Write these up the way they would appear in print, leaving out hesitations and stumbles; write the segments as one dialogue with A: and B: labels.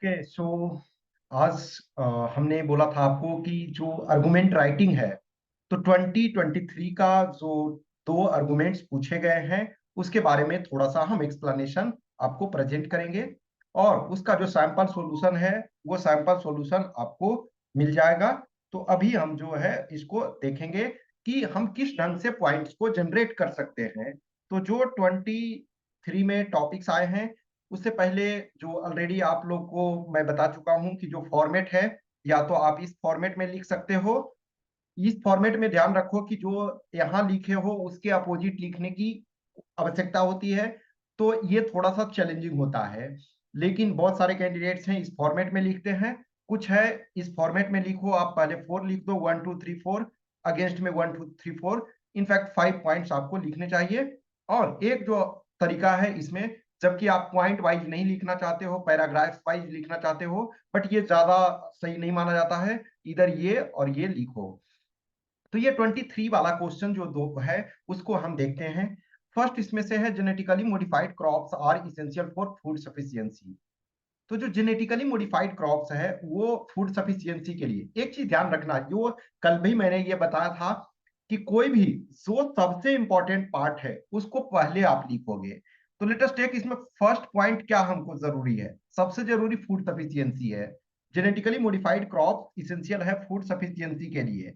A: Okay so आज हमने बोला था आपको कि जो आर्गुमेंट राइटिंग है, तो 2023 का जो दो आर्गुमेंट्स पूछे गए हैं उसके बारे में थोड़ा सा हम एक्सप्लेनेशन आपको प्रेजेंट करेंगे। और उसका जो सैंपल सॉल्यूशन है वो सैंपल सॉल्यूशन आपको मिल जाएगा। तो अभी हम जो है इसको देखेंगे कि हम किस ढंग से पॉइंट्स को जनरेट कर सकते हैं। तो जो 23 में टॉपिक्स आए हैं उससे पहले जो ऑलरेडी आप लोग को मैं बता चुका हूं कि जो फॉर्मेट है, या तो आप इस फॉर्मेट में लिख सकते हो। इस फॉर्मेट में ध्यान रखो कि जो यहाँ लिखे हो उसके अपोजिट लिखने की आवश्यकता होती है। तो ये थोड़ा सा चैलेंजिंग होता है, लेकिन बहुत सारे कैंडिडेट्स हैं इस फॉर्मेट में लिखते हैं। कुछ है इस फॉर्मेट में लिखो, आप पहले 4 लिख दो, 1 2 3 4, अगेंस्ट में 1 2 3 4। इनफैक्ट 5 पॉइंट्स आपको लिखने चाहिए। और एक जो तरीका है इसमें, जबकि आप पॉइंट वाइज नहीं लिखना चाहते हो, पैराग्राफ वाइज लिखना चाहते हो, बट ये ज्यादा सही नहीं माना जाता है। इधर ये और ये लिखो। तो ये 23 वाला क्वेश्चन जो दो है उसको हम देखते हैं। फर्स्ट इसमें से है, genetically modified crops are essential for food sufficiency. तो जो जेनेटिकली मॉडिफाइड क्रॉप्स है वो फूड सफिशियंसी के लिए, एक चीज ध्यान रखना, जो कल भी मैंने ये बताया था कि कोई भी जो सबसे इंपॉर्टेंट पार्ट है उसको पहले आप लिखोगे। तो लेट अस टेक, इसमें फर्स्ट पॉइंट क्या हमको जरूरी है, सबसे जरूरी फूड सफिशियंसी है। जेनेटिकली मॉडिफाइड क्रॉप इसेंशियल है फूड सफिशियंसी के लिए।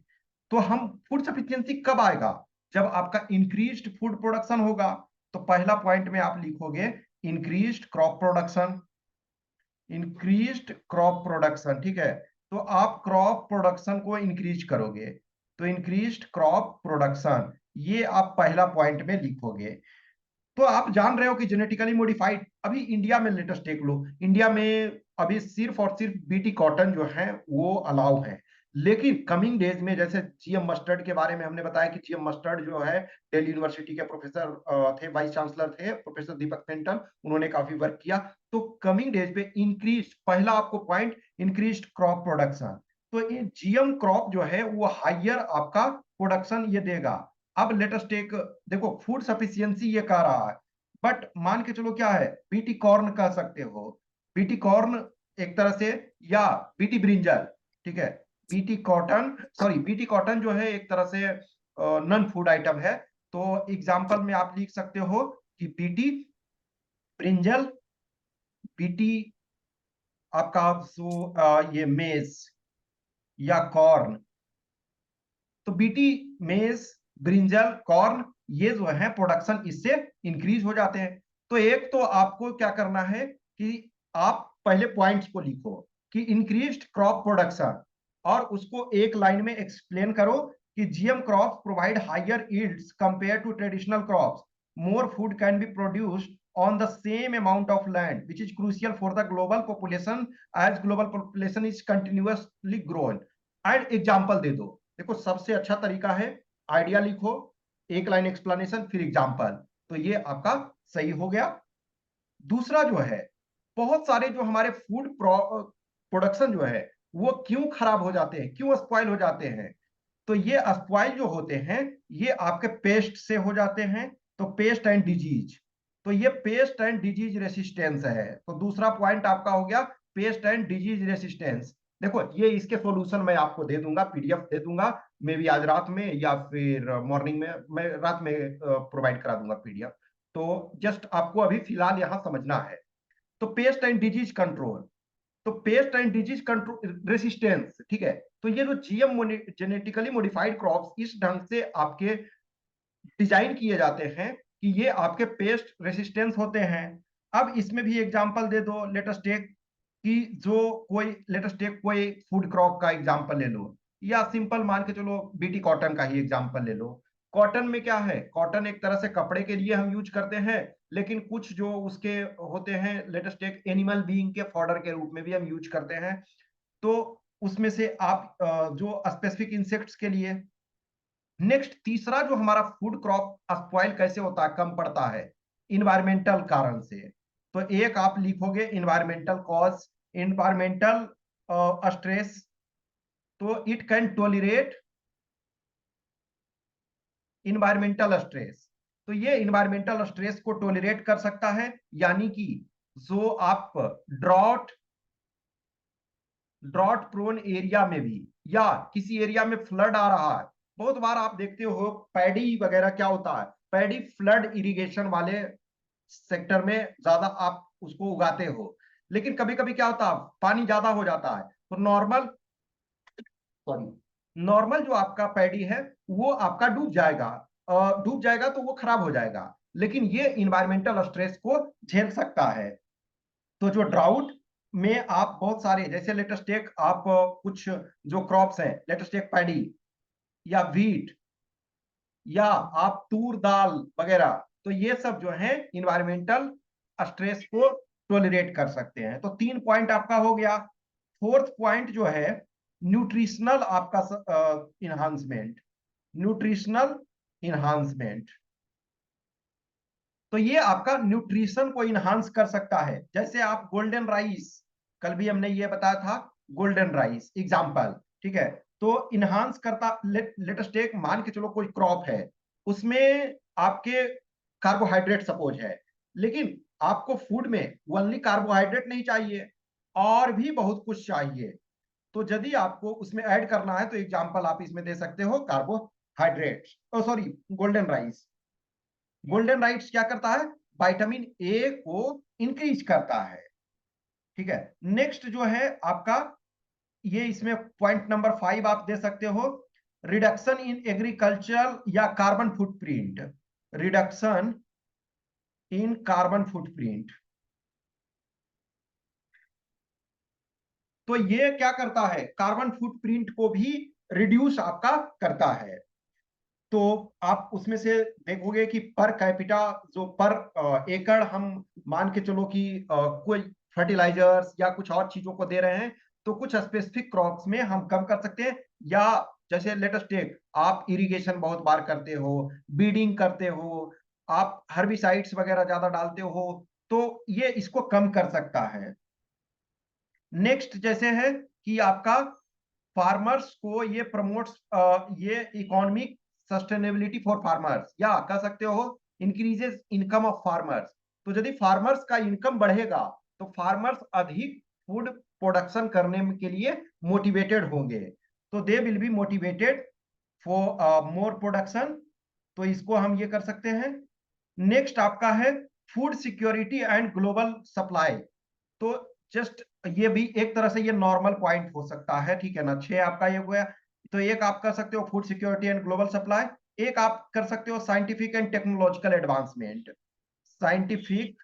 A: तो हम फूड सफिशियंसी कब आएगा, जब आपका इंक्रीज्ड फूड प्रोडक्शन होगा। तो पहला पॉइंट में आप लिखोगे increased crop production, increased crop production. ठीक है, तो आप क्रॉप प्रोडक्शन को इंक्रीज करोगे, तो इंक्रीज्ड क्रॉप प्रोडक्शन ये आप पहला पॉइंट में लिखोगे। तो आप जान रहे हो कि जेनेटिकली मॉडिफाइड अभी इंडिया में, लेटेस्ट टेक लो, इंडिया में अभी सिर्फ और सिर्फ बीटी कॉटन जो है वो अलाउ है। लेकिन कमिंग डेज में, जैसे जीएम मस्टर्ड के बारे में हमने बताया कि जीएम मस्टर्ड जो है दिल्ली यूनिवर्सिटी के प्रोफेसर थे, वाइस चांसलर थे प्रोफेसर दीपक पेंटन, उन्होंने काफी वर्क किया। तो कमिंग डेज पे इंक्रीज, पहला आपको पॉइंट इंक्रीज क्रॉप प्रोडक्शन। तो ये जीएम क्रॉप जो है वो हाइयर आपका प्रोडक्शन ये देगा। अब लेटेस्ट टेक, देखो फूड सफिशियंसी ये कह रहा है, बट मान के चलो क्या है, बीटी कॉर्न कह सकते हो, बीटी कॉर्न एक तरह से, या बीटी ब्रिंजल। ठीक है, BT cotton, sorry BT cotton जो है एक तरह से नन फूड आइटम है। तो एग्जांपल में आप लिख सकते हो कि बीटी ब्रिंजल, बीटी आपका जो ये मेज या कॉर्न। तो बीटी, मेज, ब्रिंजल, कॉर्न, ये जो है प्रोडक्शन इससे इंक्रीज हो जाते हैं। तो एक तो आपको क्या करना है कि आप पहले पॉइंट्स को लिखो कि इंक्रीज्ड क्रॉप प्रोडक्शन, और उसको एक लाइन में एक्सप्लेन करो कि GM crops provide higher yields compare to traditional crops, more food can be produced on the same amount of land, which is crucial for the global population as global population is continuously growing। And example दे दो। देखो सबसे अच्छा तरीका है, idea लिखो, एक line explanation, फिर एग्जाम्पल। तो ये आपका सही हो गया। दूसरा जो है, बहुत सारे जो हमारे फूड प्रोडक्शन जो है वो क्यों खराब हो जाते हैं, क्यों स्पॉइल हो जाते हैं। तो ये स्पॉइल जो होते हैं ये आपके पेस्ट से हो जाते हैं। तो पेस्ट एंड डिजीज, तो ये पेस्ट एंड डिजीज रेसिस्टेंस है। तो दूसरा पॉइंट आपका हो गया पेस्ट एंड डिजीज रेसिस्टेंस। देखो ये इसके सॉल्यूशन मैं आपको दे दूंगा, पीडीएफ दे दूंगा, मे बी आज रात में या फिर मॉर्निंग में, मैं रात में प्रोवाइड करा दूंगा पीडीएफ। तो जस्ट आपको अभी फिलहाल यहां समझना है। तो पेस्ट एंड डिजीज कंट्रोल, तो paste and disease control resistance. ठीक है, तो ये जो जीएम जेनेटिकली मॉडिफाइड क्रॉप्स इस ढंग से आपके डिजाइन किए जाते हैं कि ये आपके पेस्ट रेसिस्टेंस होते हैं। अब इसमें भी एग्जांपल दे दो, लेटेस्ट टेक कि जो कोई, लेटेस्ट टेक कोई फूड क्रॉप का एग्जांपल ले लो, या सिंपल मान के चलो बीटी कॉटन का ही एग्जांपल ले लो। कॉटन में क्या है, कॉटन एक तरह से कपड़े के लिए हम यूज करते हैं, लेकिन कुछ जो उसके होते हैं, लेटेस्ट टेक एनिमल बीइंग के फॉडर के रूप में भी हम यूज करते हैं। तो उसमें से आप जो स्पेसिफिक इंसेक्ट्स के लिए। नेक्स्ट तीसरा जो हमारा फूड क्रॉप स्पॉइल कैसे होता है, कम पड़ता है, इन्वायरमेंटल कारण से। तो एक आप लिखोगे इन्वायरमेंटल कॉज, इन्वायरमेंटल स्ट्रेस। तो it can tolerate environmental stress, तो ये इन्वायरमेंटल स्ट्रेस को टॉलरेट कर सकता है। यानी कि जो आप ड्रॉट, ड्रॉट प्रोन एरिया में भी, या किसी एरिया में फ्लड आ रहा है। बहुत बार आप देखते हो पैडी वगैरह क्या होता है, पैडी फ्लड इरिगेशन वाले सेक्टर में ज्यादा आप उसको उगाते हो, लेकिन कभी कभी क्या होता है पानी ज्यादा हो जाता है तो नॉर्मल, सॉरी, नॉर्मल जो आपका पैडी है वो आपका डूब जाएगा। डूब जाएगा तो वो खराब हो जाएगा, लेकिन ये इन्वायरमेंटल स्ट्रेस को झेल सकता है। तो जो ड्राउट में आप बहुत सारे, जैसे लेटेस्ट टेक आप कुछ जो क्रॉप्स हैं, लेटेस्ट टेक पैडी या व्हीट या आप तूर दाल वगैरह, तो ये सब जो है इन्वायरमेंटल स्ट्रेस को टॉलरेट कर सकते हैं। तो 3 पॉइंट आपका हो गया। फोर्थ पॉइंट जो है न्यूट्रिशनल आपका इन्हांसमेंट, न्यूट्रिशनल इन्हांसमेंट। तो ये आपका न्यूट्रिशन को इन्हांस कर सकता है। जैसे आप गोल्डन राइस, कल भी हमने ये बताया था, गोल्डन राइस एग्जांपल, ठीक है। तो इन्हांस करता, लेटेस्ट टेक मान के चलो कोई क्रॉप है, उसमें आपके कार्बोहाइड्रेट सपोज है, लेकिन आपको फूड में ओनली कार्बोहाइड्रेट नहीं चाहिए, और भी बहुत कुछ चाहिए। तो यदि आपको उसमें ऐड करना है तो एग्जांपल आप इसमें दे सकते हो carbohydrate, sorry, golden rice. Golden rights क्या करता है, विटामिन ए को इंक्रीज करता है, ठीक है। नेक्स्ट जो है आपका, ये इसमें पॉइंट नंबर 5 आप दे सकते हो, रिडक्शन इन एग्रीकल्चर या carbon footprint, reduction in carbon footprint. तो ये क्या करता है, कार्बन फुटप्रिंट को भी रिड्यूस आपका करता है। तो आप उसमें से देखोगे कि पर कैपिटा, जो पर एकड़ हम मान के चलो कि कोई फर्टिलाइजर्स या कुछ और चीजों को दे रहे हैं, तो कुछ स्पेसिफिक क्रॉप्स में हम कम कर सकते हैं। या जैसे लेटेस्ट टेक आप इरिगेशन बहुत बार करते हो, बीडिंग करते हो, आप हर्बिसाइड्स वगैरह ज्यादा डालते हो, तो ये इसको कम कर सकता है। नेक्स्ट जैसे है कि आपका फार्मर्स को ये प्रमोट्स, ये इकोनॉमिक सस्टेनेबिलिटी फॉर फार्मर्स, या कह सकते हो इंक्रीजेस इनकम ऑफ फार्मर्स। तो यदि फार्मर्स का इनकम बढ़ेगा तो फार्मर्स अधिक फूड प्रोडक्शन करने के लिए मोटिवेटेड होंगे, तो they will be motivated for more production. तो इसको हम ये कर सकते हैं। नेक्स्ट आपका है food security and global supply. तो जस्ट ये भी एक तरह से ये नॉर्मल पॉइंट हो सकता है, ठीक है ना। 6 आपका ये हो गया। तो एक आप कर सकते हो food security and global supply, एक आप कर सकते हो scientific and technological advancement, scientific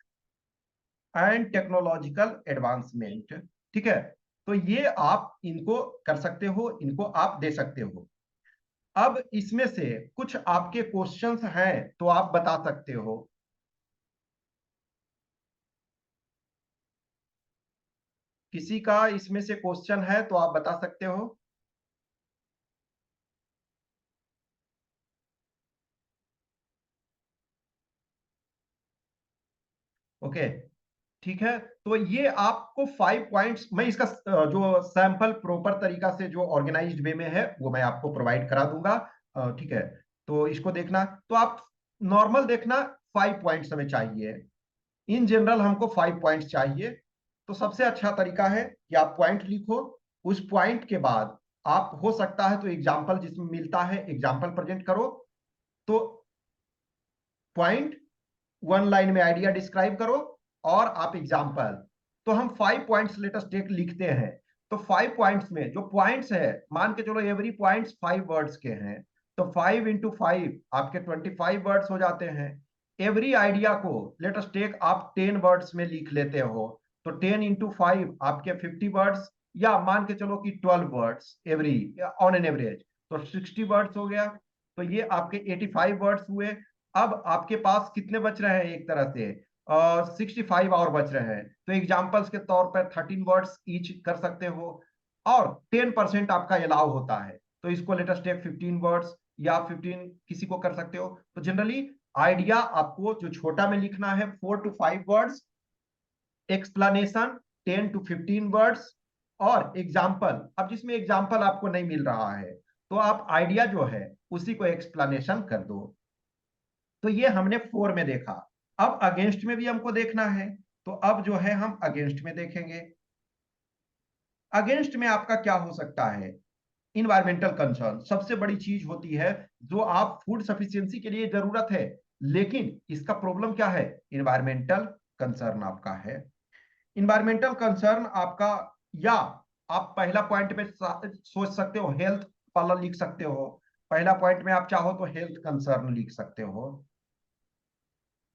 A: and technological advancement, ठीक है। तो ये आप इनको कर सकते हो, इनको आप दे सकते हो। अब इसमें से कुछ आपके क्वेश्चंस हैं तो आप बता सकते हो। किसी का इसमें से क्वेश्चन है तो आप बता सकते हो। ओके, ठीक है। तो ये आपको 5 पॉइंट्स, मैं इसका जो सैंपल प्रॉपर तरीका से जो ऑर्गेनाइज्ड वे में है वो मैं आपको प्रोवाइड करा दूंगा, ठीक है। तो इसको देखना, तो आप नॉर्मल देखना, 5 पॉइंट्स हमें चाहिए। इन जनरल हमको 5 पॉइंट्स चाहिए। तो सबसे अच्छा तरीका है कि आप पॉइंट लिखो, उस पॉइंट के बाद आप हो सकता है तो एग्जाम्पल जिसमें मिलता है एग्जाम्पल प्रेजेंट करो। तो पॉइंट, 1 लाइन में आइडिया डिस्क्राइब करो, और आप एग्जाम्पल। तो हम 5 पॉइंट्स लेटेस्ट टेक लिखते हैं। तो 5 पॉइंट्स में जो पॉइंट्स है, मान के चलो एवरी पॉइंट्स 5 वर्ड्स के हैं, तो 5 × 5 आपके 25 वर्ड्स हो जाते हैं। एवरी आइडिया को लेटेस्ट टेक आप 10 वर्ड्स में लिख लेते हो, तो 10 × 5 आपके 50 वर्ड्स, या मान के चलो कि 12 words every, on an average, तो 60 वर्ड्स हो गया। तो ये आपके 85 वर्ड्स हुए। अब आपके पास कितने बच रहे हैं, एक तरह से 65 और बच रहे हैं। तो एग्जाम्पल्स के तौर पर 13 वर्ड्स ईच कर सकते हो, और 10% आपका अलाउ होता है, तो इसको लेटेस्ट टेक 15 वर्ड्स या 15 किसी को कर सकते हो। तो जनरली आइडिया आपको जो छोटा में लिखना है 4 to 5 words, explanation 10 to 15 words, और एग्जाम्पल, अब जिसमें एग्जाम्पल आपको नहीं मिल रहा है तो आप आइडिया जो है उसी को एक्सप्लेनेशन कर दो। तो ये हमने 4 में देखा। अब अगेंस्ट में भी हमको देखना है, तो अब जो है हम अगेंस्ट में देखेंगे। अगेंस्ट में आपका क्या हो सकता है? इन्वायरमेंटल कंसर्न सबसे बड़ी चीज होती है जो आप फूड सफिशिएंसी के लिए जरूरत है, लेकिन इसका प्रॉब्लम क्या है? इन्वायरमेंटल कंसर्न आपका है। इन्वायरमेंटल कंसर्न आपका, या आप पहला पॉइंट में सोच सकते हो हेल्थ वाला लिख सकते हो, पहला पॉइंट में आप चाहो तो हेल्थ कंसर्न लिख सकते हो।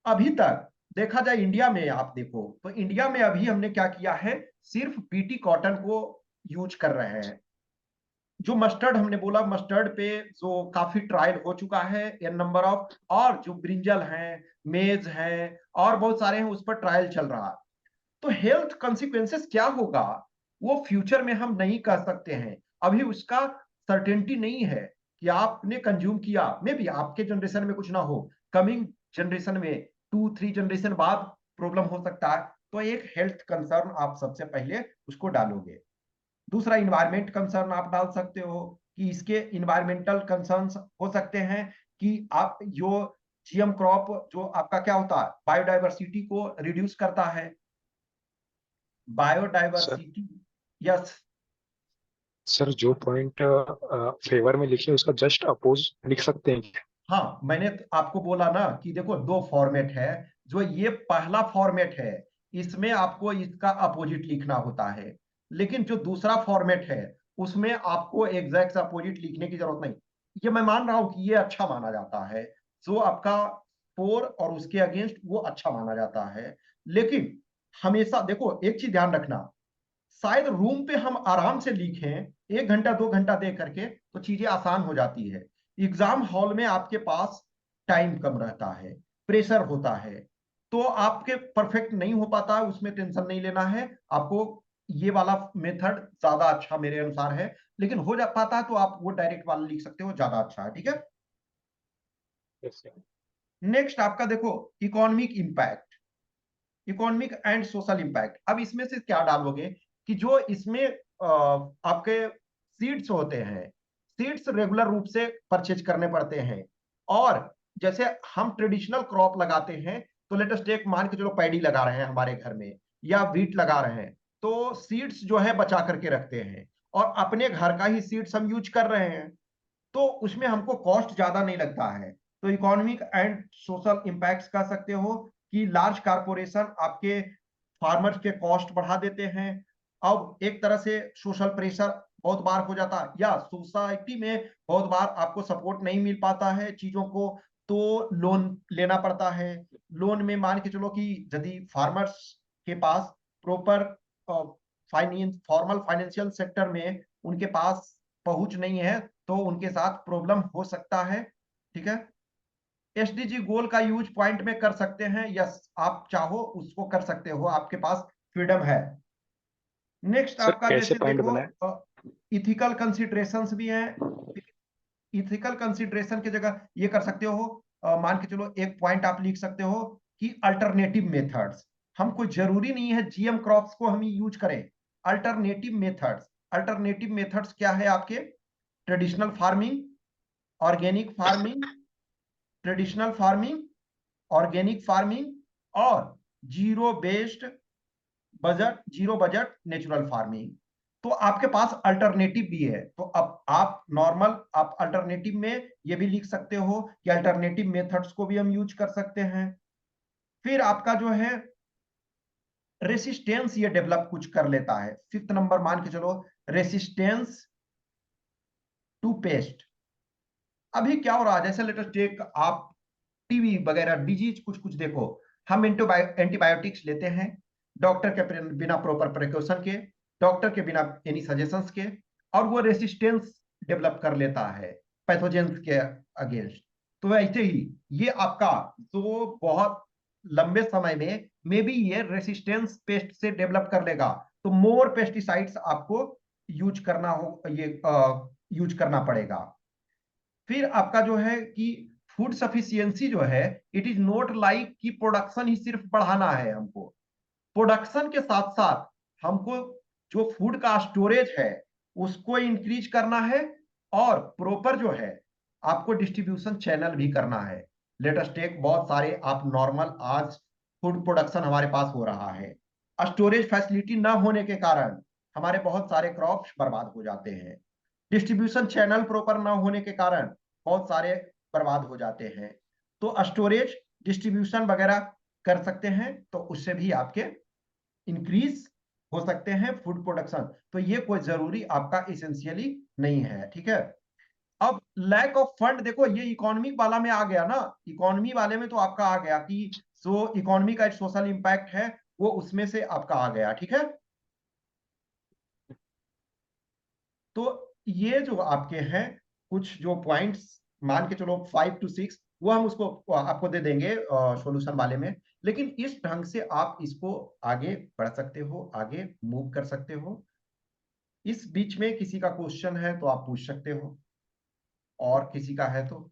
A: अभी तक देखा जाए इंडिया में, आप देखो तो इंडिया में अभी हमने क्या किया है, सिर्फ बीटी कॉटन को यूज कर रहे हैं। जो मस्टर्ड हमने बोला, मस्टर्ड पे जो काफी ट्रायल हो चुका है एन नंबर ऑफ, और जो ब्रिंजल हैं, मेज हैं, और बहुत सारे हैं, उस पर ट्रायल चल रहा है। तो हेल्थ कॉन्सिक्वेंसेस क्या होगा वो फ्यूचर में हम नहीं कह सकते हैं, अभी उसका सर्टेनिटी नहीं है कि आपने कंज्यूम किया, मे बी आपके जनरेशन में कुछ ना हो, कमिंग जनरेशन में 2-3 जनरेशन बाद प्रॉब्लम हो सकता है। तो एक हेल्थ कंसर्न आप सबसे पहले उसको डालोगे। दूसरा इन्वायरमेंट कंसर्न आप डाल सकते हो कि इसके इन्वायरमेंटल कंसर्न्स हो सकते हैं कि आप जो जीएम क्रॉप जो आपका क्या होता है, बायोडाइवर्सिटी को रिड्यूस करता है,
B: सर
A: बायोडाइवर्सिटी। यस।
B: सर जो पॉइंट फेवर में लिखे उसका जस्ट अपोज लिख सकते हैं क्या?
A: हाँ, मैंने तो आपको बोला ना कि देखो दो फॉर्मेट है, जो ये पहला फॉर्मेट है इसमें आपको इसका अपोजिट लिखना होता है, लेकिन जो दूसरा फॉर्मेट है उसमें आपको एग्जैक्ट अपोजिट लिखने की जरूरत नहीं। ये मैं मान रहा हूं कि ये अच्छा माना जाता है, जो आपका फोर और उसके अगेंस्ट वो अच्छा माना जाता है। लेकिन हमेशा देखो एक चीज ध्यान रखना, शायद रूम पे हम आराम से लिखें 1 घंटा 2 घंटा दे करके तो चीजें आसान हो जाती है। एग्जाम हॉल में आपके पास टाइम कम रहता है, प्रेशर होता है, तो आपके परफेक्ट नहीं हो पाता, उसमें टेंशन नहीं लेना है आपको। ये वाला मेथड ज्यादा अच्छा मेरे अनुसार है, लेकिन हो जा पाता है तो आप वो डायरेक्ट वाला लिख सकते हो, ज्यादा अच्छा है। ठीक है।
B: Yes sir.
A: नेक्स्ट आपका देखो economic impact, economic and social impact. अब इसमें से क्या डालोगे कि जो इसमें आपके सीड्स होते हैं, सीड्स रेगुलर रूप से परचेज करने पड़ते हैं, और जैसे हम ट्रेडिशनल क्रॉप लगाते हैं, तो लेटेस्ट टेक मान के चलो पैडी लगा रहे हैं हमारे घर में, या व्हीट लगा रहे हैं, तो सीड्स जो है बचा करके रखते हैं, और अपने घर का ही सीड्स हम यूज कर रहे हैं, तो उसमें हमको कॉस्ट ज्यादा नहीं लगता है। तो इकोनॉमिक एंड सोशल इंपैक्ट्स कह सकते हो कि लार्ज कारपोरेशन आपके फार्मर्स के कॉस्ट बढ़ा देते हैं। अब एक तरह से सोशल प्रेशर बहुत बार हो जाता है, या सोसाइटी में बहुत बार आपको सपोर्ट नहीं मिल पाता है चीजों को, तो लोन लेना पड़ता है। लोन में मान के चलो कि यदि फार्मर्स के पास proper finance, formal financial sector में उनके पास पहुंच नहीं है, तो उनके साथ प्रॉब्लम हो सकता है। ठीक है। एसडीजी गोल का यूज पॉइंट में कर सकते हैं, यस आप चाहो उसको कर सकते हो, आपके पास फ्रीडम है। नेक्स्ट
B: सर
A: आपका
B: कैसे
A: जैसे
B: पॉइंट
A: देखो
B: बनाए?
A: इथिकल कंसिडरेशंस भी हैं। इथिकल कंसिडरेशन की जगह ये कर सकते हो, मान के चलो एक पॉइंट आप लिख सकते हो कि अल्टरनेटिव मेथड्स, हमको जरूरी नहीं है जीएम क्रॉप्स को हम यूज करें। अल्टरनेटिव मेथड्स, अल्टरनेटिव मेथड्स क्या है आपके? Traditional farming, organic farming, traditional farming, organic farming, और zero based budget, zero budget natural farming. तो आपके पास अल्टरनेटिव भी है, तो अब आप नॉर्मल आप अल्टरनेटिव में ये भी लिख सकते हो कि अल्टरनेटिव मेथड्स को भी हम यूज कर सकते हैं। फिर आपका जो है रेसिस्टेंस ये डेवलप कुछ कर लेता है, 5th नंबर मान के चलो, रेसिस्टेंस टू पेस्ट। अभी क्या हो रहा है, जैसे लेटेस्ट टेक आप टीवी वगैरह डिजीज कुछ कुछ देखो, हम एंटीबायोटिक्स लेते हैं डॉक्टर के बिना प्रॉपर प्रिकॉशन के, डॉक्टर के बिना एनी सजेशंस के, और वो रेसिस्टेंस डेवलप कर लेता है पैथोजेंस के अगेंस्ट। तो ऐसे ही ये आपका जो बहुत लंबे समय में मे बी ये रेसिस्टेंस पेस्ट से डेवलप कर लेगा, तो मोर पेस्टिसाइड्स आपको यूज करना हो, ये यूज करना पड़ेगा। फिर आपका जो है कि फूड सफिशियंसी जो है, इट इज नॉट लाइक कि प्रोडक्शन ही सिर्फ बढ़ाना है हमको, प्रोडक्शन के साथ साथ हमको जो फूड का स्टोरेज है उसको इंक्रीज करना है, और प्रॉपर जो है आपको डिस्ट्रीब्यूशन चैनल भी करना है। लेटेस्ट टेक बहुत सारे आप नॉर्मल आज फूड प्रोडक्शन हमारे पास हो रहा है, स्टोरेज फैसिलिटी ना होने के कारण हमारे बहुत सारे क्रॉप्स बर्बाद हो जाते हैं। डिस्ट्रीब्यूशन चैनल प्रॉपर ना होने के कारण बहुत सारे बर्बाद हो जाते हैं। तो स्टोरेज, डिस्ट्रीब्यूशन वगैरह कर सकते हैं, तो उससे भी आपके इंक्रीज हो सकते हैं फूड प्रोडक्शन। तो ये कोई जरूरी आपका इसेंशियली नहीं है, ठीक है। अब लैक ऑफ फंड, देखो ये इकोनॉमिक वाला में आ गया ना, इकोनॉमी वाले में तो आपका आ गया कि जो इकोनॉमी का एक सोशल इंपैक्ट है वो उसमें से आपका आ गया, ठीक है। तो ये जो आपके हैं कुछ जो पॉइंट्स, मान के चलो 5 to 6, वो हम उसको आपको दे देंगे सॉल्यूशन वाले में। लेकिन इस ढंग से आप इसको आगे बढ़ सकते हो, आगे मूव कर सकते हो। इस बीच में किसी का क्वेश्चन है तो आप पूछ सकते हो, और किसी का है तो।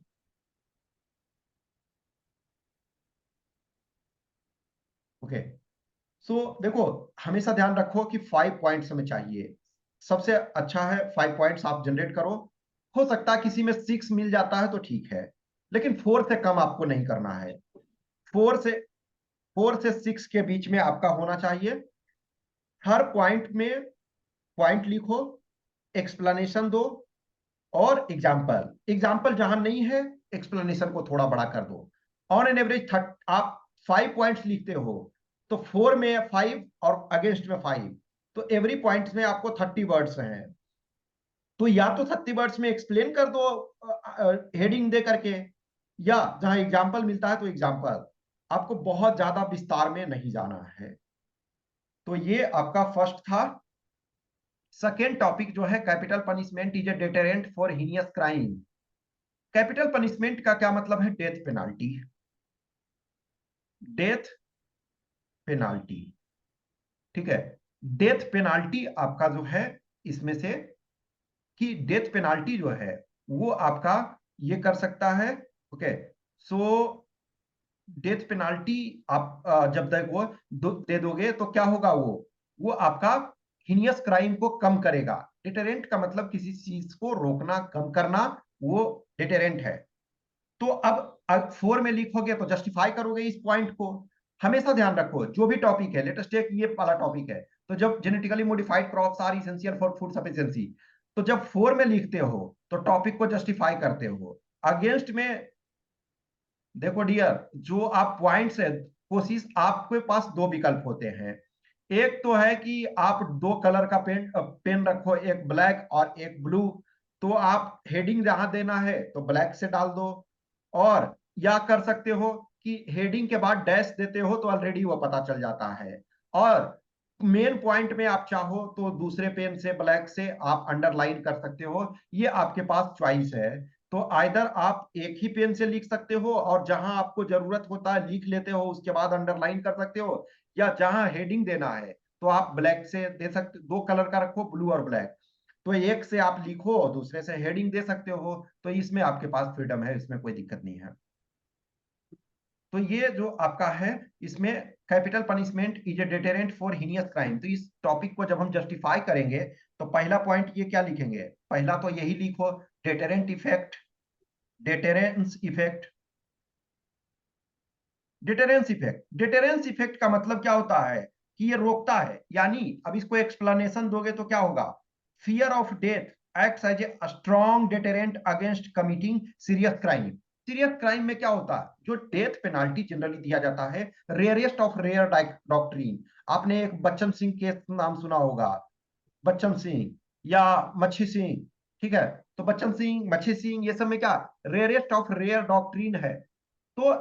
A: ओके। सो देखो, हमेशा ध्यान रखो कि 5 पॉइंट्स हमें चाहिए। सबसे अच्छा है 5 पॉइंट्स आप जनरेट करो। हो सकता है किसी में 6 मिल जाता है तो ठीक है, लेकिन 4 से कम आपको नहीं करना है। 4 से 6 के बीच में आपका होना चाहिए। हर पॉइंट में पॉइंट लिखो, एक्सप्लेनेशन दो, और एग्जाम्पल, एग्जाम्पल जहां नहीं है एक्सप्लेनेशन को थोड़ा बड़ा कर दो। ऑन एन एवरेज आप 5 पॉइंट्स लिखते हो, तो 4 में 5 और अगेंस्ट में 5, तो एवरी पॉइंट में आपको 30 वर्ड्स हैं। तो या तो 30 वर्ड्स में एक्सप्लेन कर दो हेडिंग दे करके, या जहां एग्जाम्पल मिलता है तो एग्जाम्पल। आपको बहुत ज्यादा विस्तार में नहीं जाना है। तो ये आपका फर्स्ट था। सेकेंड टॉपिक जो है, capital punishment is A deterrent for heinous crime. Capital punishment का क्या मतलब है? Death penalty. डेथ पेनाल्टी, ठीक है। डेथ पेनाल्टी आपका जो है इसमें से, कि डेथ पेनाल्टी जो है वो आपका ये कर सकता है। ओके। सो डेथ पेनाल्टी आप जब तक वो दे दोगे तो क्या होगा, वो आपका हिनियस क्राइम को कम करेगा। डिटेरेंट का मतलब किसी चीज को रोकना, कम करना, वो डिटेरेंट है। तो अब 4 में लिखोगे तो जस्टिफाई करोगे इस पॉइंट को। हमेशा ध्यान रखो जो भी टॉपिक है, लेटेस्ट टेक ये वाला टॉपिक है, तो जब genetically modified crops are essential for food sufficiency, तो जब 4 में लिखते हो तो टॉपिक को जस्टिफाई करते हो। अगेंस्ट में देखो डियर, जो आप पॉइंट्स है, कोशिश, आपके पास दो विकल्प होते हैं। एक तो है कि आप दो कलर का पेन पेन रखो, एक ब्लैक और एक ब्लू। तो आप हेडिंग जहां देना है तो ब्लैक से डाल दो, और या कर सकते हो कि हेडिंग के बाद डैश देते हो तो ऑलरेडी वो पता चल जाता है। और मेन पॉइंट में आप चाहो तो दूसरे पेन से, ब्लैक से आप अंडरलाइन कर सकते हो। ये आपके पास चॉइस है। तो आइदर आप एक ही पेन से लिख सकते हो और जहां आपको जरूरत होता है लिख लेते हो, उसके बाद अंडरलाइन कर सकते हो, या जहां हेडिंग देना है तो आप ब्लैक से दे सकते, दो कलर का रखो, ब्लू और ब्लैक। तो एक से आप लिखो, दूसरे से हेडिंग दे सकते हो। तो इसमें आपके पास फ्रीडम है, इसमें कोई दिक्कत नहीं है। तो ये जो आपका है, इसमें capital punishment is a deterrent for heinous crime. तो इस टॉपिक को जब हम जस्टिफाई करेंगे तो पहला पॉइंट ये क्या लिखेंगे? पहला तो यही लिखो, deterrent effect, deterrence effect. Deterrence effect, deterrence effect का मतलब क्या होता है कि ये रोकता है। यानी अब इसको एक्सप्लेनेशन दोगे तो क्या होगा? Fear of death acts as a strong deterrent against committing serious crime. Serious crime में क्या होता है? जो डेथ पेनाल्टी जनरली दिया जाता है, रेयरेस्ट ऑफ रेयर डॉक्ट्रीन। आपने एक बच्चन सिंह केस नाम सुना होगा, बच्चन सिंह या मच्छी सिंह, ठीक है। तो बच्चन सिंह, मच्छी सिंह, ये सब में क्या, रेयरेस्ट ऑफ रेयर डॉक्ट्रीन है। तो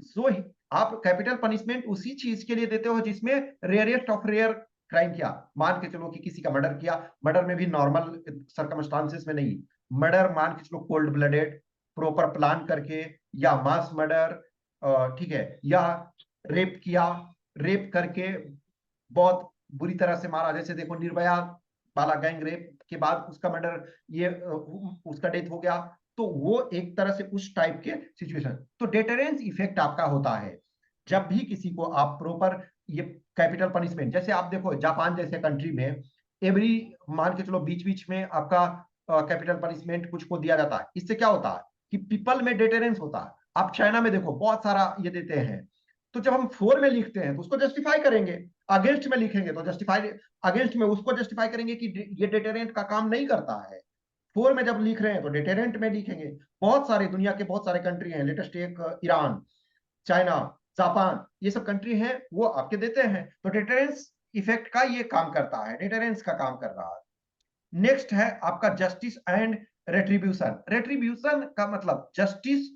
A: जो आप कैपिटल पनिशमेंट उसी चीज के लिए देते हो जिसमें रेयरेस्ट ऑफ रेयर क्राइम किया। मान के चलो कि किसी का मर्डर किया, मर्डर में भी नॉर्मल सर्कमस्टांसेस में नहीं, मर्डर मान के चलो कोल्ड ब्लडेड, प्रॉपर प्लान करके, या मास मर्डर, ठीक है, या रेप किया, रेप करके बहुत बुरी तरह से मारा, जैसे देखो निर्भया वाला गैंग रेप के बाद उसका मर्डर, ये उसका डेथ हो गया। तो वो एक तरह से उस टाइप के सिचुएशन। तो डेटरेंस इफेक्ट आपका होता है जब भी किसी को आप प्रॉपर ये कैपिटल पनिशमेंट, जैसे आप देखो जापान जैसे कंट्री में एवरी, मान के चलो बीच बीच में आपका कैपिटल पनिशमेंट कुछ को दिया जाता है। इससे क्या होता है कि पीपल में डेटरेंस होता है। आप चाइना में देखो बहुत सारा ये देते हैं। तो जब हम 4 में लिखते हैं तो उसको जस्टिफाई करेंगे। अगेंस्ट में लिखेंगे तो जस्टिफाई, अगेंस्ट में उसको जस्टिफाई करेंगे कि ये डेटेरेंट का काम नहीं करता है। 4 में जब लिख रहे हैं तो डेटेरेंट में लिखेंगे। बहुत सारे दुनिया के बहुत सारे कंट्री हैं, लेटेस्ट एक ईरान, चाइना, जापान, ये सब कंट्री हैं, वो आपके देते हैं। तो डेटरेंस इफेक्ट का ये काम करता है, डेटरेंस का काम कर रहा है। नेक्स्ट है आपका जस्टिस एंड रेट्रीब्यूशन। रेट्रीब्यूशन का मतलब जस्टिस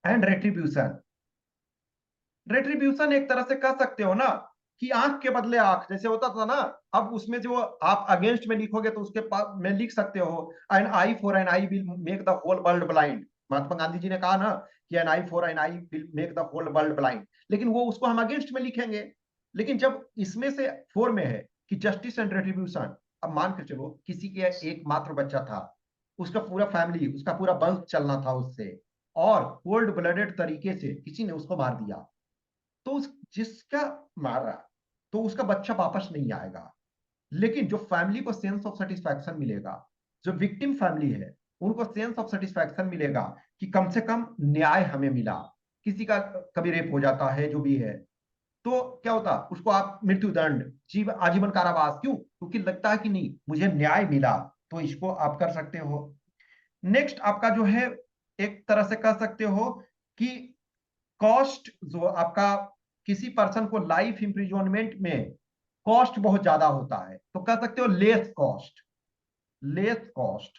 A: एंड रेट्रीब्यूशन। रेट्रीब्यूशन एक तरह से कह सकते हो ना कि आंख के बदले आंख, जैसे होता था ना। अब उसमें जो आप अगेंस्ट में लिखोगे तो उसके में लिख सकते हो an eye for an eye will make the whole world blind. Mahatma Gandhi ji ने कहा ना कि an eye for an eye will make the whole world blind, लेकिन वो उसको हम अगेंस्ट में लिखेंगे। लेकिन जब इसमें से 4 में है कि जस्टिस एंड रेट्रीब्यूशन, अब मान के चलो किसी के एक मात्र बच्चा था, उसका पूरा फैमिली, उसका पूरा वंश चलना था उससे, और कोल्ड ब्लडेड तरीके से किसी ने उसको मार दिया, तो उस जिसका मारा तो उसका बच्चा वापस नहीं आएगा। लेकिन जो फैमिली को सेंस ऑफ सेटिस्फैक्शन मिलेगा, जो विक्टिम फैमिली है उनको सेंस ऑफ सेटिस्फैक्शन मिलेगा कि कम से कम न्याय हमें मिला। किसी का कभी रेप हो जाता है जो भी है, तो क्या होता, उसको आप मृत्युदंड, जीव आजीवन कारावास, क्यों? क्योंकि लगता है कि नहीं मुझे न्याय मिला, तो इसको आप कर सकते हो। नेक्स्ट आपका जो है, एक तरह से कह सकते हो कि कॉस्ट जो आपका किसी पर्सन को लाइफ इंप्रिजनमेंट में कॉस्ट बहुत ज्यादा होता है, तो कह सकते हो लेस कॉस्ट। लेस कॉस्ट,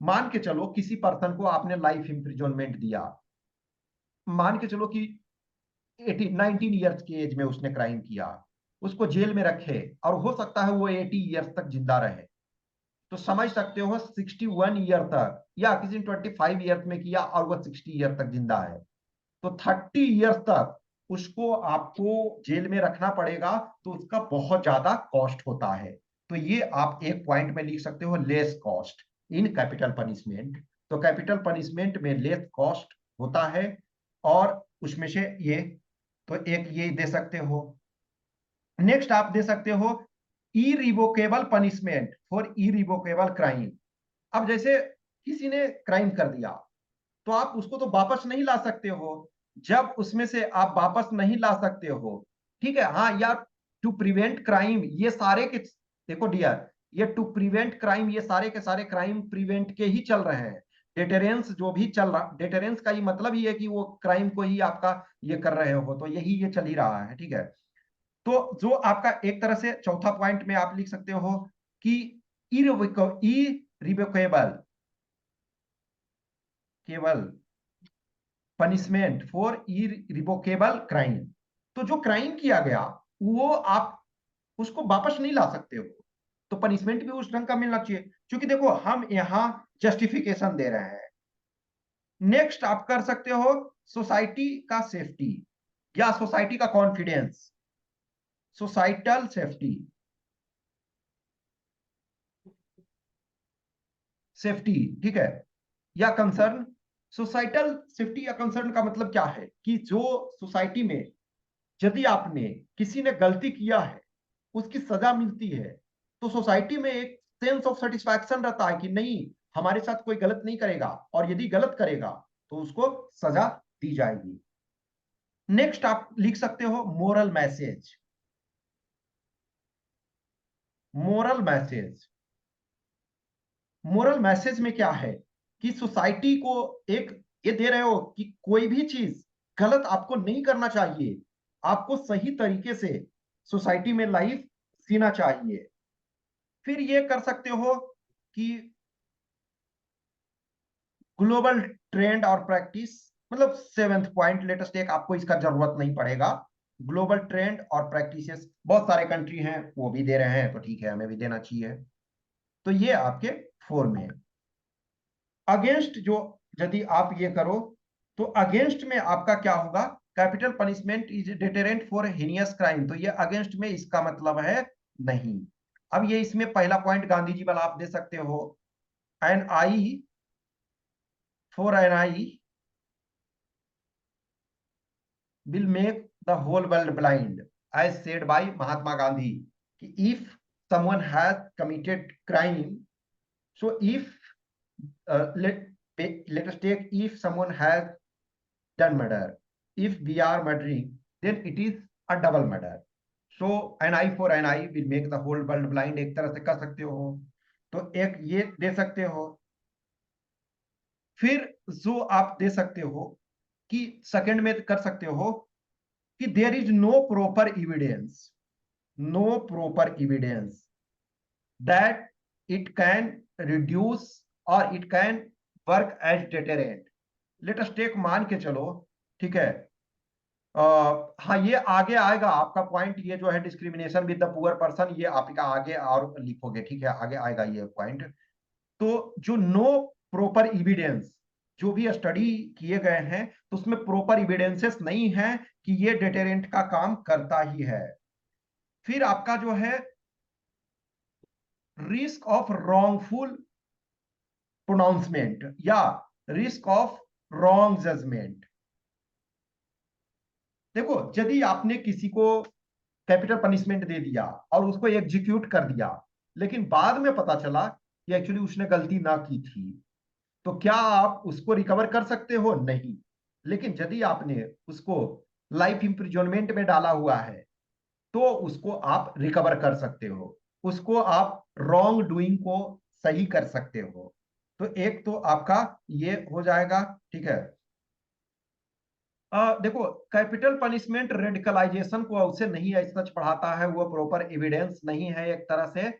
A: मान के चलो किसी पर्सन को आपने लाइफ इंप्रिजनमेंट दिया, मान के चलो कि 19 ईयर्स की एज में उसने क्राइम किया, उसको जेल में रखे और हो सकता है वो 80 ईयर्स तक जिंदा रहे, तो समझ सकते हो 61 ईयर तक, या किसी ने 25 ईयर्स में किया और वो 60 ईयर तक जिंदा है, तो 30 इयर्स तक उसको आपको जेल में रखना पड़ेगा, तो उसका बहुत ज्यादा कॉस्ट होता है। तो ये आप एक पॉइंट में लिख सकते हो, less cost in capital punishment. तो कैपिटल पनिशमेंट में लेस कॉस्ट होता है, और उसमें से ये, तो एक ये दे सकते हो। नेक्स्ट आप दे सकते हो irrevocable punishment for irrevocable crime. अब जैसे किसी ने क्राइम कर दिया, तो आप उसको तो वापस नहीं ला सकते हो। जब उसमें से आप वापस नहीं ला सकते हो, ठीक है, हाँ यार, टू प्रिवेंट क्राइम, ये सारे के देखो डियर, ये टू प्रिवेंट क्राइम, ये सारे के सारे क्राइम प्रिवेंट के ही चल रहे हैं। डेटेरेंस जो भी चल रहा, डेटेरेंस का ही मतलब ही है कि वो क्राइम को ही आपका ये कर रहे हो, तो यही ये चल ही रहा है, ठीक है। तो जो आपका एक तरह से चौथा पॉइंट में आप लिख सकते हो कि इरिवोकेबल, केवल पनिशमेंट फॉर इरिवोकेबल क्राइम। तो जो क्राइम किया गया वो आप उसको वापस नहीं ला सकते हो, तो पनिशमेंट भी उस ढंग का मिलना चाहिए, क्योंकि देखो हम यहाँ जस्टिफिकेशन दे रहे हैं। नेक्स्ट आप कर सकते हो सोसाइटी का सेफ्टी या सोसाइटी का कॉन्फिडेंस, सोसाइटल सेफ्टी, सेफ्टी, ठीक है, या कंसर्न। सोसाइटल सेफ्टी या कंसर्न का मतलब क्या है कि जो सोसाइटी में यदि आपने, किसी ने गलती किया है, उसकी सजा मिलती है, तो सोसाइटी में एक सेंस ऑफ सेटिस्फैक्शन रहता है कि नहीं, हमारे साथ कोई गलत नहीं करेगा, और यदि गलत करेगा तो उसको सजा दी जाएगी। नेक्स्ट आप लिख सकते हो moral message. Moral message, moral message में क्या है कि सोसाइटी को एक ये दे रहे हो कि कोई भी चीज गलत आपको नहीं करना चाहिए, आपको सही तरीके से सोसाइटी में लाइफ जीना चाहिए। फिर ये कर सकते हो कि ग्लोबल ट्रेंड और प्रैक्टिस, मतलब सेवेंथ पॉइंट, लेटेस्ट एक, आपको इसका जरूरत नहीं पड़ेगा। ग्लोबल ट्रेंड और प्रैक्टिसेस बहुत सारे कंट्री हैं वो भी दे रहे हैं, तो ठीक है हमें भी देना चाहिए। तो ये आपके 4 में है। अगेंस्ट जो, यदि आप ये करो तो अगेंस्ट में आपका क्या होगा, capital punishment is deterrent for heinous crime, तो ये अगेंस्ट में इसका मतलब है नहीं। अब ये इसमें पहला पॉइंट गांधी जी वाला आप दे सकते हो, an eye for an eye will make the whole world blind, as said by Mahatma Gandhi, if someone has committed crime, so if let us take, if someone has done murder, if we are murdering, then it is a double murder. So an eye for an eye will make the whole world blind, एक तरह से कर सकते हो। तो एक ये दे सकते हो। फिर जो आप दे सकते हो कि सेकंड में कर सकते हो कि there is no proper evidence, no proper evidence that it can reduce और it can work as deterrent. Let us take, मान के चलो, ठीक है, हाँ ये आगे आएगा आपका पॉइंट, ये जो है discrimination with the poor person, ये आपका आगे और लिखोगे, ठीक है, आगे आएगा ये पॉइंट। तो जो नो प्रॉपर इविडेंस, जो भी स्टडी किए गए हैं तो उसमें प्रॉपर इविडेंसेस नहीं है कि ये डेटेरेंट का काम करता ही है। फिर आपका जो है रिस्क ऑफ रॉन्गफुल प्रोनाउंसमेंट या रिस्क ऑफ रॉन्ग जजमेंट। देखो, यदि आपने किसी को कैपिटल पनिशमेंट दे दिया और उसको एग्जीक्यूट कर दिया, लेकिन बाद में पता चला कि एक्चुअली उसने गलती ना की थी, तो क्या आप उसको रिकवर कर सकते हो? नहीं। लेकिन यदि आपने उसको लाइफ इंप्रिजनमेंट में डाला हुआ है तो उसको आप रिकवर कर सकते हो, उसको आप रॉन्ग डूइंग को सही कर सकते हो। तो एक तो आपका ये हो जाएगा, ठीक है। देखो, कैपिटल पनिशमेंट रेडिकलाइजेशन को उसे नहीं है सच पढ़ाता है, वो प्रॉपर एविडेंस नहीं है एक तरह से।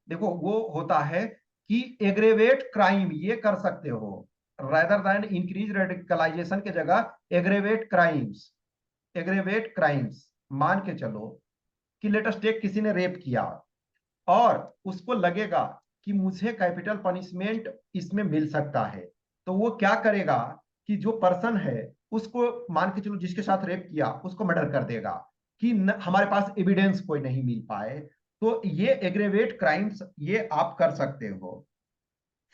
A: देखो, वो होता है कि एग्रेवेट क्राइम ये कर सकते हो, रादर देन इंक्रीज रेडिकलाइजेशन के जगह एग्रेवेट क्राइम्स, एग्रेवेट क्राइम्स। मान के चलो कि लेटेस्ट टेक, किसी ने रेप किया और उसको लगेगा कि मुझे कैपिटल पनिशमेंट इसमें मिल सकता है, तो वो क्या करेगा कि जो पर्सन है उसको, मान के चलो जिसके साथ रेप किया उसको मर्डर कर देगा कि हमारे पास एविडेंस कोई नहीं मिल पाए। तो ये एग्रेवेट क्राइम्स ये आप कर सकते हो।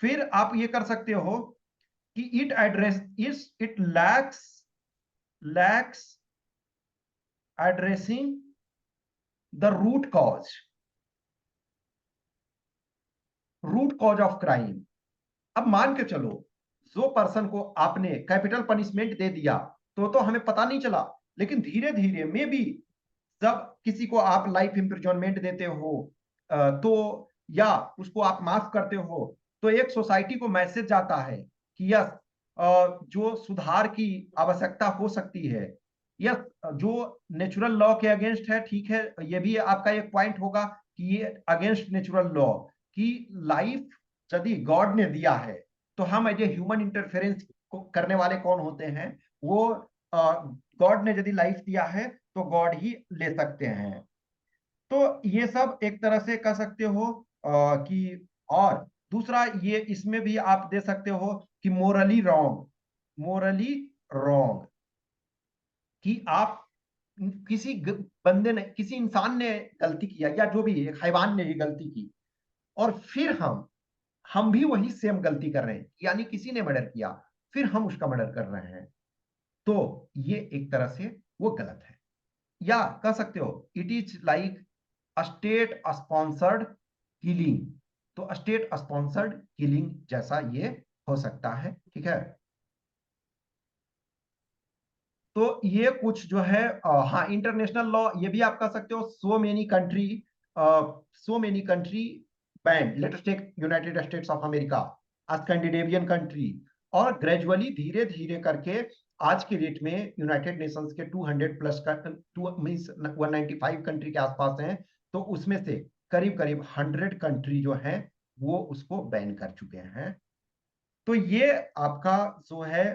A: फिर आप ये कर सकते हो कि it address it lacks lacks addressing the root cause, root cause of crime. अब मान के चलो, जो पर्सन को आपने कैपिटल पनिशमेंट दे दिया तो हमें पता नहीं चला, लेकिन धीरे धीरे मे बी जब किसी को आप लाइफ इम्प्रिजनमेंट देते हो तो या उसको आप माफ करते हो, तो एक सोसाइटी को मैसेज जाता है कि यस, जो सुधार की आवश्यकता हो सकती है, यस, जो नेचुरल लॉ के अगेंस्ट है, ठीक है, ये भी आपका एक पॉइंट होगा कि ये अगेंस्ट नेचुरल लॉ की लाइफ यदि गॉड ने दिया है तो हम एज ए ह्यूमन इंटरफेरेंस करने वाले कौन होते हैं? वो गॉड ने यदि लाइफ दिया है तो गॉड ही ले सकते हैं। तो ये सब एक तरह से कह सकते हो कि, और दूसरा ये इसमें भी आप दे सकते हो कि मोरली रॉन्ग, मोरली रॉन्ग, कि आप किसी बंदे ने, किसी इंसान ने गलती किया या जो भी एक हैवान ने ये गलती की और फिर हम भी वही सेम गलती कर रहे हैं, यानी किसी ने मर्डर किया फिर हम उसका मर्डर कर रहे हैं, तो ये एक तरह से वो गलत है। या कह सकते हो it is like state sponsored killing, तो स्टेट स्पॉन्सर्ड किलिंग जैसा ये हो सकता है, ठीक है। तो ये कुछ जो है हाँ, इंटरनेशनल लॉ ये भी आप कह सकते हो, so many country banned, let's take United States of America, Scandinavian country, और ग्रेजुअली धीरे धीरे करके आज के डेट में यूनाइटेड नेशंस के 200 प्लस का, टू मींस 195 कंट्री के आसपास हैं, तो उसमें से करीब करीब 100 कंट्री जो है वो उसको बैन कर चुके हैं। तो ये आपका जो है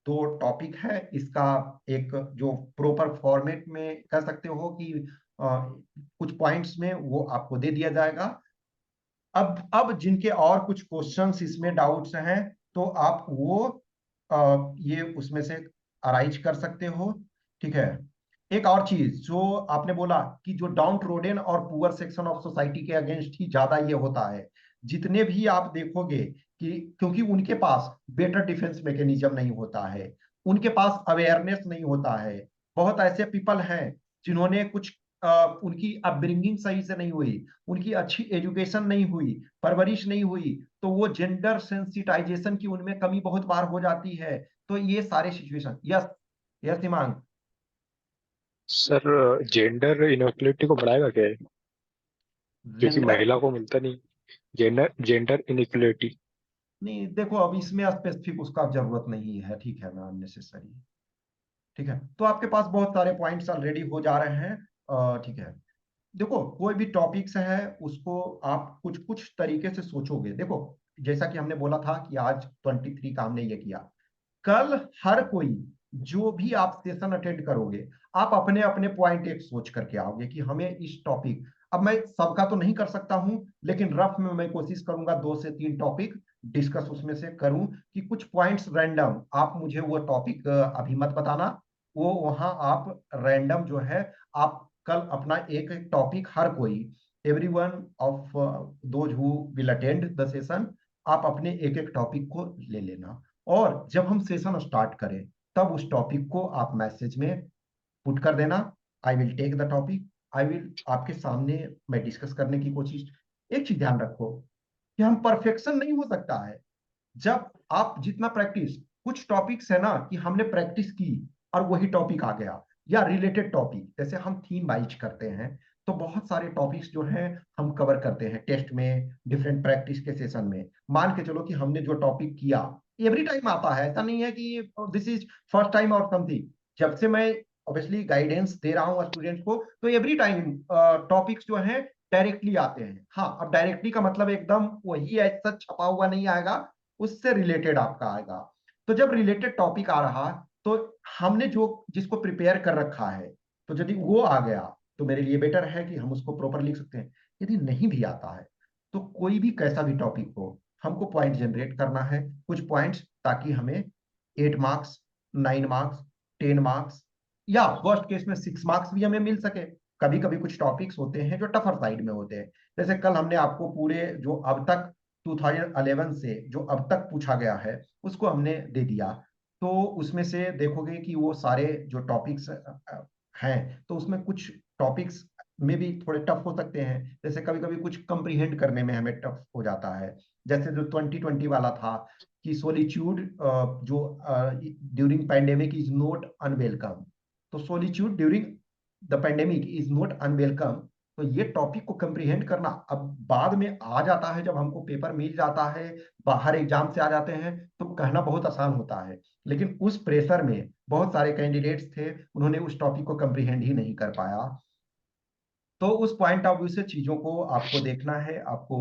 A: दो टॉपिक है, इसका एक जो प्रॉपर फॉर्मेट में कह सकते हो कि कुछ पॉइंट्स में वो आपको दे दिया जाएगा। अब जिनके और कुछ क्वेश्चंस इसमें डाउट्स हैं तो आप वो ये उसमें से अराइज कर सकते हो, ठीक है। एक और चीज जो आपने बोला कि जो डाउन ट्रोडन और पुअर सेक्शन ऑफ सोसाइटी के अगेंस्ट ही ज्यादा ये होता है, जितने भी आप देखोगे कि क्योंकि उनके पास बेटर डिफेंस मैकेनिज्म नहीं होता है, उनके पास अवेयरनेस नहीं होता है। बहुत ऐसे पीपल हैं जिन्होंने कुछ उनकी अपब्रिंगिंग सही से नहीं हुई, उनकी अच्छी एजुकेशन नहीं हुई, परवरिश नहीं हुई, तो वो जेंडर सेंसिटाइजेशन की उनमें कमी बहुत बार हो जाती है। तो ये सारे situation, yes, yes Himang.
B: Sir gender inequality को बढ़ाएगा क्या है? क्योंकि
A: जेंडर,
B: महिला को मिलता नहीं। Gender gender inequality.
A: नहीं देखो अब इसमें स्पेसिफिक उसका जरूरत नहीं है, ठीक है ना, अननेसेसरी। ठीक है, तो आपके पास बहुत सारे पॉइंट्स ऑलरेडी हो जा रहे हैं। ठीक है, देखो कोई भी टॉपिक्स है उसको आप कुछ कुछ तरीके से सोचोगे। देखो जैसा कि हमने बोला था कि आज 23 का हमने ये किया, कल हर कोई जो भी आप सेशन अटेंड करोगे, आप अपने अपने पॉइंट एक सोच करके आओगे कि हमें इस टॉपिक, अब मैं सबका तो नहीं कर सकता हूं, लेकिन रफ में मैं कोशिश करूंगा 2 से 3 टॉपिक डिस्कस उसमें से करूं, कि कुछ पॉइंट्स रैंडम आप मुझे वो टॉपिक अभी मत बताना, वो वहां आप रैंडम जो है, आप कल अपना एक एक टॉपिक हर कोई, everyone of those who will attend the session, आप अपने एक एक टॉपिक को ले लेना। और जब हम सेशन स्टार्ट करें तब उस टॉपिक को आप मैसेज में पुट कर देना, I will take the topic, I will आपके सामने मैं डिस्कस करने की कोशिश। एक चीज ध्यान रखो कि हम परफेक्शन नहीं हो सकता है। जब आप जितना प्रैक्टिस, कुछ टॉपिक्स है ना कि हमने प्रैक्टिस की और वही टॉपिक आ गया, या रिलेटेड टॉपिक, जैसे हम थीम वाइज करते हैं, तो बहुत सारे टॉपिक्स जो हैं हम कवर करते हैं टेस्ट में, डिफरेंट प्रैक्टिस के सेशन में। मान के चलो कि हमने जो टॉपिक किया, एवरी टाइम आता है, ऐसा नहीं है कि दिस इज फर्स्ट टाइम और समथिंग। जब से मैं ऑब्वियसली गाइडेंस दे रहा हूँ स्टूडेंट्स को, तो एवरी टाइम टॉपिक्स जो हैं डायरेक्टली आते हैं। हाँ, अब डायरेक्टली का मतलब एकदम वही ऐसा छपा हुआ नहीं आएगा, उससे रिलेटेड आपका आएगा। तो जब रिलेटेड टॉपिक आ रहा, तो हमने जो जिसको प्रिपेयर कर रखा है, तो यदि वो आ गया तो मेरे लिए बेटर है कि हम उसको प्रॉपर लिख सकते हैं। यदि नहीं भी आता है तो कोई भी कैसा भी टॉपिक हो, हमको पॉइंट जनरेट करना है, कुछ पॉइंट्स, ताकि हमें 8 मार्क्स, 9 मार्क्स, 10 मार्क्स, या वर्स्ट केस में 6 मार्क्स भी हमें मिल सके। कभी कभी कुछ टॉपिक्स होते हैं जो टफर साइड में होते हैं, जैसे कल हमने आपको पूरे जो अब तक 2011 से जो अब तक पूछा गया है उसको हमने दे दिया। तो उसमें से देखोगे कि वो सारे जो टॉपिक्स हैं, तो उसमें कुछ टॉपिक्स में भी थोड़े टफ हो सकते हैं, जैसे कभी कभी कुछ कंप्रीहेंड करने में हमें टफ हो जाता है। जैसे जो 2020 वाला था कि सोलिट्यूड जो during pandemic is not unwelcome, तो solitude during the pandemic is not unwelcome. तो ये टॉपिक को कंप्रीहेंड करना अब बाद में आ जाता है, जब हमको पेपर मिल जाता है, बाहर एग्जाम से आ जाते हैं, तो कहना बहुत आसान होता है। लेकिन उस प्रेशर में बहुत सारे कैंडिडेट्स थे, उन्होंने उस टॉपिक को कंप्रीहेंड ही नहीं कर पाया। तो उस पॉइंट ऑफ व्यू से चीजों को आपको देखना है, आपको